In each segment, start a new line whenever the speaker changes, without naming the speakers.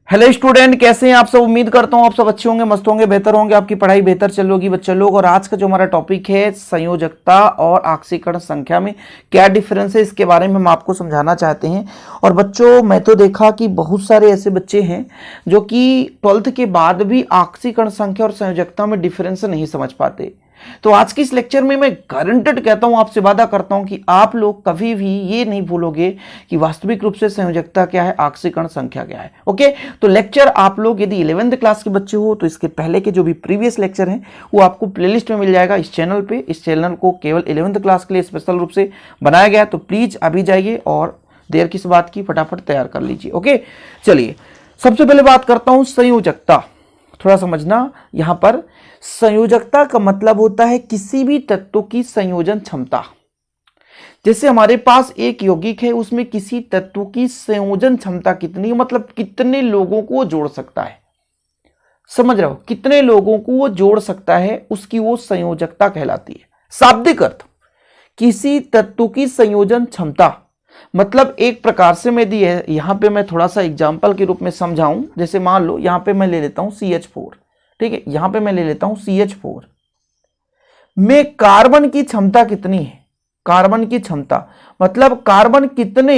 Hello student, कैसे हैं आप सब। उम्मीद करता हूं आप सब अच्छे होंगे, मस्त होंगे, बेहतर होंगे, आपकी पढ़ाई बेहतर चल रही बच्चे लोग। और आज का जो हमारा टॉपिक है संयोजकता और आक्सीकरण संख्या में क्या डिफरेंस है, इसके बारे में हम आपको समझाना चाहते हैं। और बच्चों, मैं तो देखा कि बहुत सारे ऐसे बच्चे हैं जो कि 12th के बाद भी आक्सीकरण संख्या और संयोजकता में डिफरेंस नहीं समझ पाते। तो आज के इस लेक्चर में मैं गारंटेड कहता हूं, आपसे वादा करता हूं कि आप लोग कभी भी ये नहीं भूलोगे कि वास्तविक रूप से संयोजकता क्या है, आक्सीकरण संख्या क्या है। ओके, तो लेक्चर आप लोग यदि 11th क्लास के बच्चे हो तो इसके पहले के जो भी प्रीवियस लेक्चर हैं वो आपको प्लेलिस्ट में मिल जाएगा इस चैनल पे। इस चैनल को केवल 11th क्लास के लिए स्पेशल रूप से बनाया गया है, तो प्लीज अभी जाइए और देर किस बात की, फटाफट तैयार कर लीजिए। ओके, चलिए सबसे पहले बात करता हूं संयोजकता। थोड़ा समझना, यहां पर संयोजकता का मतलब होता है किसी भी तत्व की संयोजन क्षमता। जैसे हमारे पास एक यौगिक है, उसमें किसी तत्व की संयोजन क्षमता कितनी है, मतलब कितने लोगों को वो जोड़ सकता है। समझ रहे हो, कितने लोगों को वो जोड़ सकता है, उसकी वो संयोजकता कहलाती है। शाब्दिक अर्थ, किसी तत्व की संयोजन क्षमता मतलब एक प्रकार से मैं दी है। यहां पे मैं थोड़ा सा एग्जांपल के रूप में समझाऊं। जैसे मान लो यहां पे मैं ले लेता हूं CH4, ठीक है, यहां पे मैं ले लेता हूं CH4 में कार्बन की क्षमता कितनी है। कार्बन की क्षमता मतलब कार्बन कितने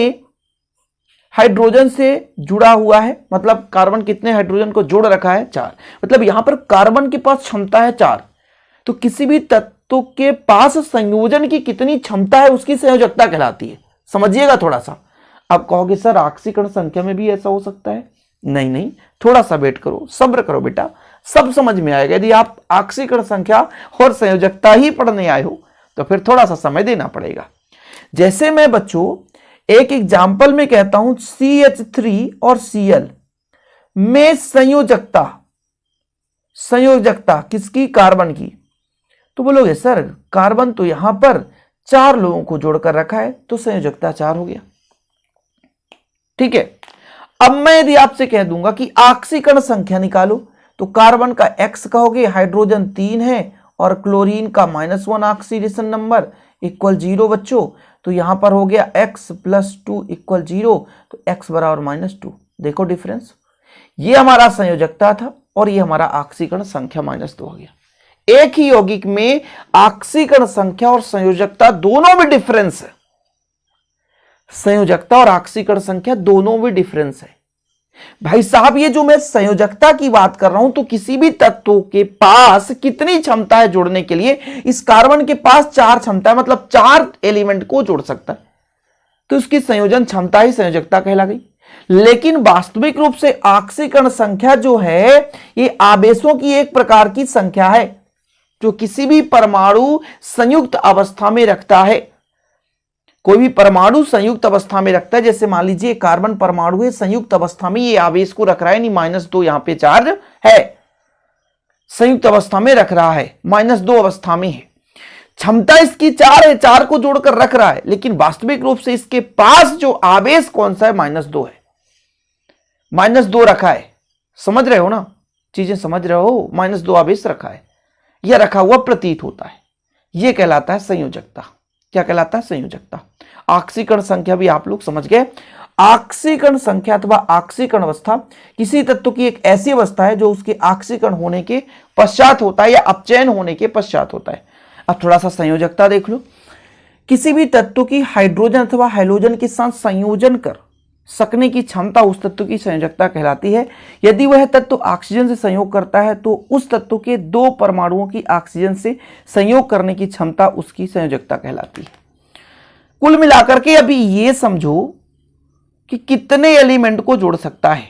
हाइड्रोजन से जुड़ा हुआ है, मतलब कार्बन कितने हाइड्रोजन को जोड़ रखा है, 4। मतलब यहां पर कार्बन के पास क्षमता है 4। तो किसी भी तत्व के पास संयोजन की कितनी क्षमता है, उसकी संयोजकता कहलाती है। समझिएगा थोड़ा सा। आप कहोगे सर आक्सीकरण संख्या में भी ऐसा हो सकता है। नहीं नहीं, थोड़ा सा वेट करो, सब्र करो बेटा, सब समझ में आएगा। यदि आप आक्सीकरण संख्या और संयोजकता ही पढ़ने आए हो तो फिर थोड़ा सा समय देना पड़ेगा। जैसे मैं बच्चों एक एग्जाम्पल में कहता हूं CH3 और Cl में संयोजकता किसकी, कार्बन की। तो बोलोगे सर कार्बन तो यहां पर 4 लोगों को जोड़कर रखा है, तो संयोजकता 4 हो गया। ठीक है, अब मैं यदि आपसे कह दूंगा कि आक्सीकरण संख्या निकालो, तो कार्बन का X कहोगे, हाइड्रोजन 3 है और क्लोरीन का -1 ऑक्सीडेशन नंबर इक्वल 0 बच्चों। तो यहां पर हो गया X + 2 = 0, तो X बराबर -2। देखो डिफरेंस, ये हमारा संयोजकता था और ये हमारा आक्सीकरण संख्या -2 हो गया। एक ही यौगिक में आक्सीकरण संख्या और संयोजकता दोनों में डिफरेंस है। संयोजकता और आक्सीकरण संख्या दोनों में डिफरेंस है भाई साहब। ये जो मैं संयोजकता की बात कर रहा हूं, तो किसी भी तत्व के पास कितनी क्षमता है जोड़ने के लिए। इस कार्बन के पास 4 क्षमता है, मतलब 4 एलिमेंट को जोड़ सकता है, तो उसकी संयोजन क्षमता ही संयोजकता कहला गई। लेकिन वास्तविक रूप से आक्सीकरण संख्या जो है ये आवेशों की एक प्रकार की संख्या है जो किसी भी परमाणु संयुक्त अवस्था में रखता है। कोई भी परमाणु संयुक्त अवस्था में रखता है, जैसे मान लीजिए कार्बन परमाणु है, संयुक्त अवस्था में ये आवेश को रख रहा है, नहीं -2 यहां पे चार्ज है, संयुक्त अवस्था में रख रहा है, -2 अवस्था में है। क्षमता इसकी 4 है, 4 को जोड़कर रख रहा है, लेकिन वास्तविक रूप से इसके पास जो आवेश कौन सा है, -2 है। -2 रखा है, समझ रहे हो ना, चीजें समझ रहे हो। -2 आवेश रखा है, यह रखा हुआ प्रतीत होता है, यह कहलाता है संयोजकता। क्या कहलाता है, संयोजकता। आक्सीकरण संख्या भी आप लोग समझ गए। आक्सीकरण संख्या अथवा आक्सीकरण अवस्था किसी तत्व की एक ऐसी अवस्था है जो उसके आक्सीकरण होने के पश्चात होता है या अपचयन होने के पश्चात होता है। अब थोड़ा सा संयोजकता देख लो। किसी भी तत्व की हाइड्रोजन अथवा हैलोजन के साथ संयोजन कर सकने की क्षमता उस तत्व की संयोजकता कहलाती है। यदि वह तत्व ऑक्सीजन से संयोग करता है तो उस तत्व के 2 परमाणुओं की ऑक्सीजन से संयोग करने की क्षमता उसकी संयोजकता कहलाती है। कुल मिलाकर के अभी ये समझो कि कितने एलिमेंट को जोड़ सकता है,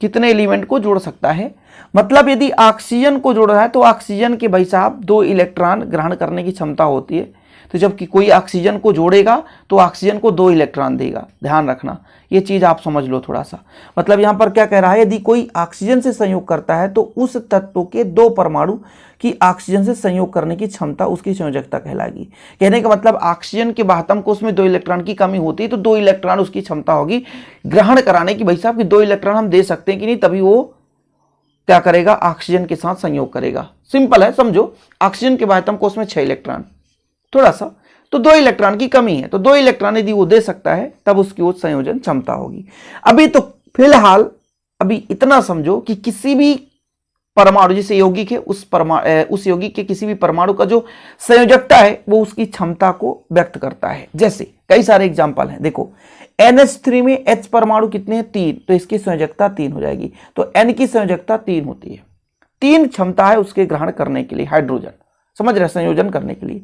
कितने एलिमेंट को जोड़ सकता है। मतलब यदि ऑक्सीजन को जोड़ रहा है तो ऑक्सीजन के भाई साहब 2 इलेक्ट्रॉन ग्रहण करने की क्षमता होती है। तो जबकि कोई ऑक्सीजन को जोड़ेगा तो ऑक्सीजन को 2 इलेक्ट्रॉन देगा, ध्यान रखना, ये चीज आप समझ लो थोड़ा सा। मतलब यहां पर क्या कह रहा है, यदि कोई ऑक्सीजन से संयोग करता है तो उस तत्व के 2 परमाणु की ऑक्सीजन से संयोग करने की क्षमता उसकी संयोजकता कहलाएगी। कहने का मतलब ऑक्सीजन के बाह्यतम कोश में 2 इलेक्ट्रॉन की कमी होती है, तो 2 इलेक्ट्रॉन उसकी क्षमता होगी ग्रहण कराने की। भाई साहब कि 2 इलेक्ट्रॉन हम दे सकते हैं कि नहीं, तभी वो क्या करेगा, ऑक्सीजन के साथ संयोग करेगा। सिंपल है, समझो। ऑक्सीजन के बाह्यतम कोश में 6 इलेक्ट्रॉन, थोड़ा सा तो 2 इलेक्ट्रॉन की कमी है, तो 2 इलेक्ट्रॉन यदि वो दे सकता है तब उसकी वो संयोजन क्षमता होगी। अभी तो फिलहाल अभी इतना समझो कि किसी भी परमाणु जैसे यौगिक है उस यौगिक के किसी भी परमाणु का जो संयोजकता है वो उसकी क्षमता को व्यक्त करता है। जैसे कई सारे एग्जांपल हैं, देखो NH3 में H परमाणु कितने हैं 3, तो इसकी संयोजकता 3 हो जाएगी, तो N की संयोजकता 3 होती है। 3 क्षमता है उसके ग्रहण करने के लिए, हाइड्रोजन समझ रहे, संयोजन करने के लिए।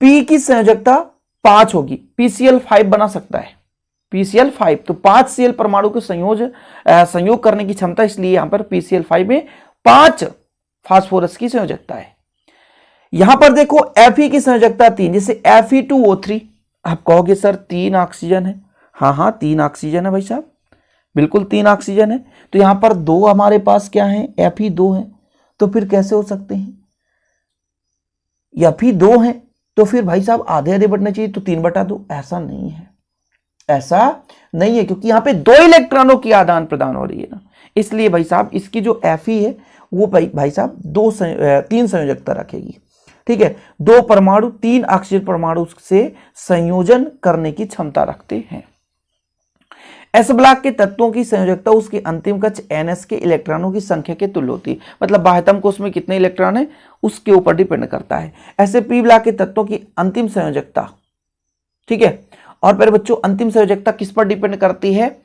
P की संयोजकता 5 होगी, PCl5 बना सकता है, PCl5, तो 5 Cl परमाणु के संयोग करने की क्षमता, इसलिए यहां पर PCl5 में 5 फास्फोरस की संयोजकता है। यहां पर देखो Fe की संयोजकता 3, जैसे Fe2O3, आप कहोगे सर 3 ऑक्सीजन है, हाँ 3 ऑक्सीजन है भाई साहब, बिल्कुल 3 ऑक्सीजन है, तो यहां पर 2 हमारे पास क्या है, Fe2 है, तो फिर कैसे हो सकते हैं, Fe2 है तो फिर भाई साहब आधे आधे बढ़ने चाहिए, तो 3/2, ऐसा नहीं है, ऐसा नहीं है, क्योंकि यहां पे 2 इलेक्ट्रॉनों की आदान प्रदान हो रही है ना, इसलिए भाई साहब इसकी जो Fe है वो भाई साहब 3 संयोजकता रखेगी, ठीक है। 2 परमाणु 3 ऑक्सीजन परमाणु से संयोजन करने की क्षमता रखते हैं। एस ब्लॉक के तत्वों की संयोजकता उसके अंतिम कक्ष NS के इलेक्ट्रॉनों की संख्या के तुल्य होती है, मतलब बाह्यतम कोश में कितने इलेक्ट्रॉन है उसके ऊपर डिपेंड करता है। ऐसे पी ब्लॉक के तत्वों की अंतिम संयोजकता, ठीक है, और फिर बच्चों अंतिम संयोजकता किस पर डिपेंड करती है,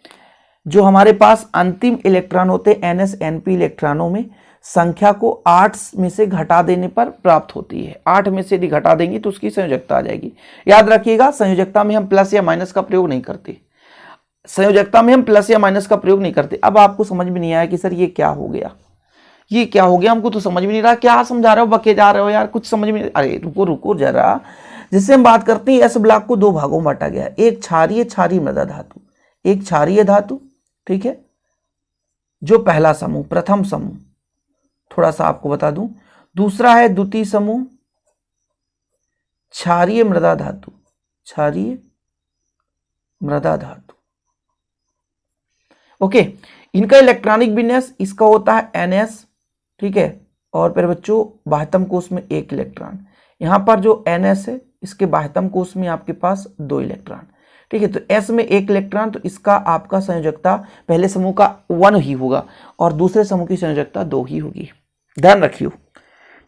जो हमारे पास अंतिम इलेक्ट्रॉन होते हैं NS NP इलेक्ट्रॉनों में संख्या को 8 में से घटा देने पर प्राप्त होती है। 8 में से यदि घटा देंगे तो उसकी संयोजकता आ जाएगी। याद रखिएगा संयोजकता में हम प्लस या माइनस का प्रयोग नहीं करते, संयोजकता में हम प्लस या माइनस का प्रयोग नहीं करते। अब आपको समझ में नहीं आया कि सर ये क्या हो गया, ये क्या हो गया, हमको तो समझ में नहीं रहा, क्या समझा रहे हो, बके जा रहे हो यार, कुछ समझ में, अरे रुको जरा। जिससे हम बात करते हैं एस ब्लॉक को 2 भागों में बांटा गया, एक क्षारीय मृदा धातु, एक क्षारीय धातु, ठीक है, जो पहला समूह, प्रथम समूह, थोड़ा सा आपको बता दूं, दूसरा है द्वितीय समूह क्षारीय मृदा धातु, क्षारीय मृदा धातु, ओके। इनका इलेक्ट्रॉनिक विन्यास इसका होता है NS, ठीक है, और फिर बच्चों बाह्यतम कोश में 1 इलेक्ट्रॉन, यहां पर जो NS है इसके बाह्यतम कोश में आपके पास 2 इलेक्ट्रॉन, ठीक है, तो S में 1 इलेक्ट्रॉन, तो इसका आपका संयोजकता पहले समूह का 1 ही होगा और दूसरे समूह की संयोजकता 2 ही होगी, ध्यान रखियो,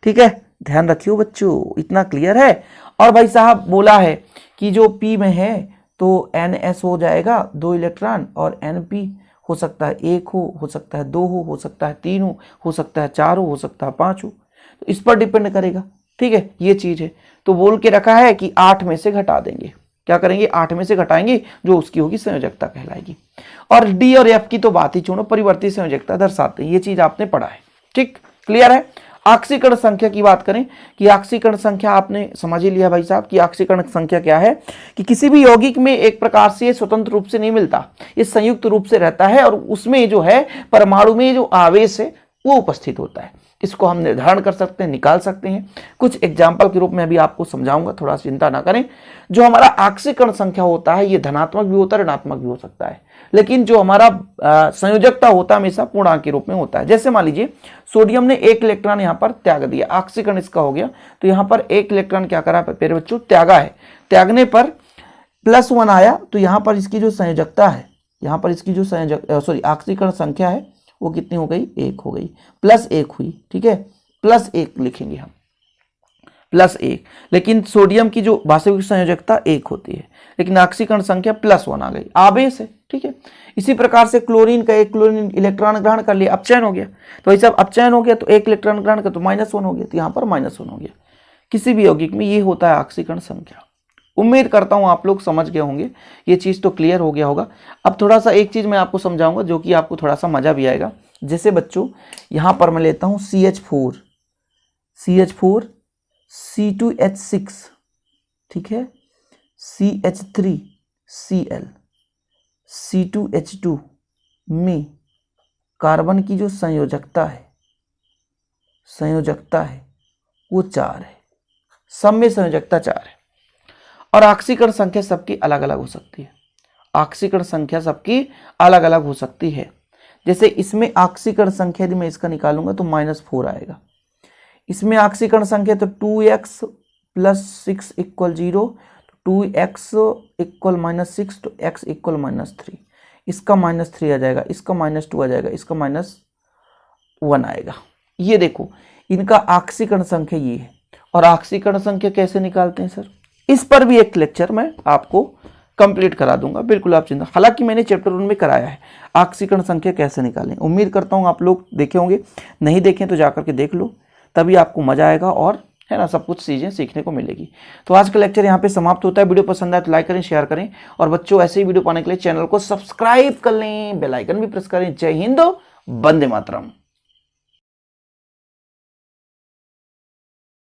ठीक है, ध्यान रखियो बच्चों, इतना क्लियर है। और भाई साहब बोला है कि जो P में है तो NS हो जाएगा 2 इलेक्ट्रॉन, और NP हो सकता है 1 हो सकता है 2 हो सकता है 3 हो सकता है 4 हो सकता है 5 हो, तो इस पर डिपेंड करेगा, ठीक है, ये चीज है। तो बोल के रखा है कि 8 में से घटा देंगे, क्या करेंगे, 8 में से घटाएंगे, जो उसकी होगी संयोजकता कहलाएगी। और D और F की तो बात ही छोड़ो, परिवर्तित संयोजकता दर्शाते हैं, ये चीज आपने पढ़ा है, ठीक, क्लियर है। ऑक्सीकरण संख्या की बात करें कि ऑक्सीकरण संख्या आपने समझ ही लिया भाई साहब कि ऑक्सीकरण संख्या क्या है, कि किसी भी यौगिक में एक प्रकार से स्वतंत्र रूप से नहीं मिलता, ये संयुक्त रूप से रहता है और उसमें जो है परमाणु में जो आवेश है वो उपस्थित होता है। इसको हम निर्धारण कर सकते हैं, निकाल सकते हैं, कुछ एग्जाम्पल के रूप में अभी आपको समझाऊंगा, थोड़ा चिंता ना करें। जो हमारा ऑक्सीकरण संख्या होता है ये धनात्मक भी होता है, ऋणात्मक भी हो सकता है, लेकिन जो हमारा संयोजकता होता है हमेशा पूर्णांक के रूप में होता है। जैसे मान लीजिए सोडियम ने 1 इलेक्ट्रॉन यहाँ पर त्याग दिया, ऑक्सीकरण इसका हो गया, तो यहाँ पर 1 इलेक्ट्रॉन क्या करा मेरे बच्चों, त्यागा है, त्यागने पर +1 आया, तो यहाँ पर इसकी जो संयोजकता है, यहाँ पर इसकी जो ऑक्सीकरण संख्या है वो कितनी हो गई, 1 हो गई, +1 हुई, ठीक है, +1 लिखेंगे हम, +1, लेकिन सोडियम की जो वास्तविक संयोजकता 1 होती है, लेकिन ऑक्सीकरण संख्या +1 आ गई, आवेश है, ठीक है। इसी प्रकार से क्लोरीन का 1 क्लोरीन इलेक्ट्रॉन ग्रहण कर लिया, अपचयन हो गया, तो भाई साहब अपचयन हो गया तो 1 इलेक्ट्रॉन ग्रहण कर, तो -1 हो गया, तो यहाँ पर -1 हो गया। किसी भी यौगिक में ये होता है ऑक्सीकरण संख्या। उम्मीद करता हूं आप लोग समझ गए होंगे, ये चीज तो क्लियर हो गया होगा। अब थोड़ा सा एक चीज मैं आपको समझाऊंगा जो कि आपको थोड़ा सा मजा भी आएगा। जैसे बच्चों यहां पर मैं लेता हूं CH4 C2H6, ठीक है, CH3Cl, C2H2 में कार्बन की जो संयोजकता है वो 4 है, सब में संयोजकता 4 है। और ऑक्सीकरण संख्या सबकी अलग अलग हो सकती है, ऑक्सीकरण संख्या सबकी अलग अलग हो सकती है। जैसे इसमें ऑक्सीकरण संख्या यदि मैं इसका निकालूंगा तो -4 आएगा, इसमें ऑक्सीकरण संख्या तो 2x + 6 = 0, 2x = -6 तो x = -3, इसका -3 आ जाएगा, इसका -2 आ जाएगा, इसका -1 आएगा। ये देखो इनका आक्सीकरण संख्या ये है। और आक्सीकरण संख्या कैसे निकालते हैं सर, इस पर भी एक लेक्चर मैं आपको कंप्लीट करा दूंगा, बिल्कुल आप चिंता, हालांकि मैंने चैप्टर 1 में कराया है आक्सीकरण संख्या कैसे निकालें। उम्मीद करता हूं आप लोग देखे होंगे, नहीं देखें तो जाकर के देख लो, तभी आपको मजा आएगा और है ना सब कुछ चीजें सीखने को मिलेगी। तो आज का लेक्चर यहाँ पे समाप्त होता है। वीडियो पसंद आए तो लाइक करें, शेयर करें और बच्चों ऐसे ही वीडियो पाने के लिए चैनल को सब्सक्राइब कर लें, बेल आइकन भी प्रेस करें। जय हिंद, वंदे मातरम।